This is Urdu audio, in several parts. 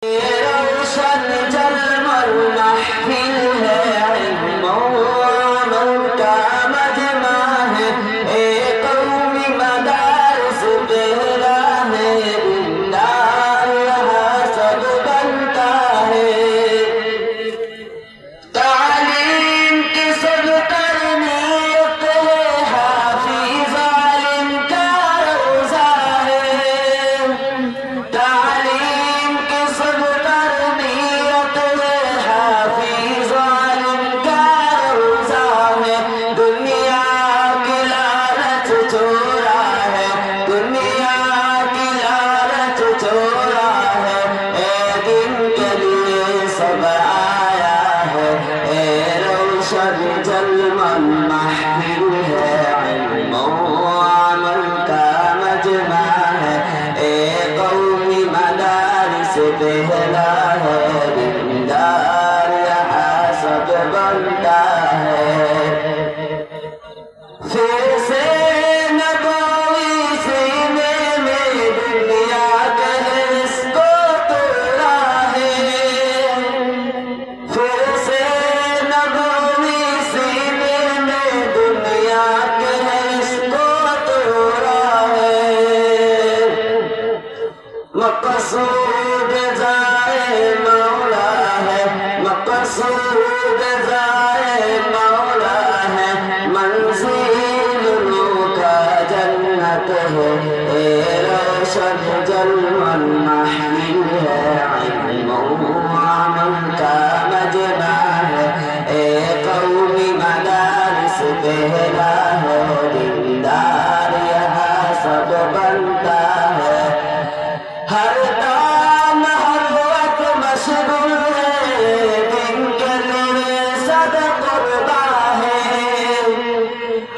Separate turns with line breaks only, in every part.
روشن جلمل محفل ہے علم و عمل کا مجمع ہے، ایک قومی مدارس پہلا ہے، دیندار یہاں سب بنتا ہے۔ تعلیم کی سب تربیت ہے، حافظ عالم کا روزہ ہے۔ تعلیم کی سب تربیت ہے، حافظ عالم کا روزہ ہے۔ دنیا کی لالچ چورا ہے، دنیا کی لالچ چورا ہے، اے دن کے لیے سب آیا ہے۔ اے روشن جلمل محفل ہے، علم و عمل کا مجمع ہے، اے قومی مدارس پہلا ہے، دیندار یہاں سب بنتا ہے۔ پھر سے نبوی سینے میں دنیا کے حرص کو توڑا ہے، پھر سے نبوی سینے میں دنیا کے حرص کو توڑا ہے۔ مقصود ذائے مولا ہے، مقصود ذائے مولا ہے، منزل روح کا جنت ہے، اے روشن جلمل محفل ہے، علم و عمل کا مجمع ہے، اے قومی مدارس پہلا ہے، دیندار یہاں سب بنتا ہے۔ ہر کام ہر وقت مشغول ہے، دن کے لیے سب قربان ہے۔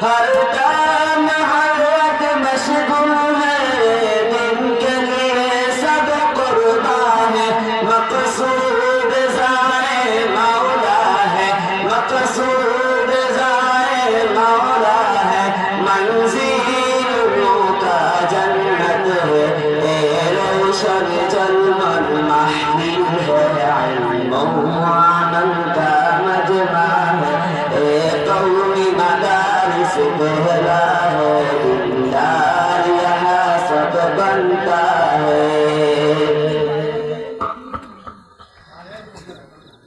ہر کام ہر وقت مشغول ہے، دن کے لیے سب قربان ہے۔ مقصود ذائے مولا ہے، مقصود ذائے مولا ہے، منزل روح کا جنت ہے، اے روشن جلمل محفل ہے، علم و عمل کا مجمع ہے، اے قومی مدارس پہلا ہے، دیندار یہاں سب بنتا ہے۔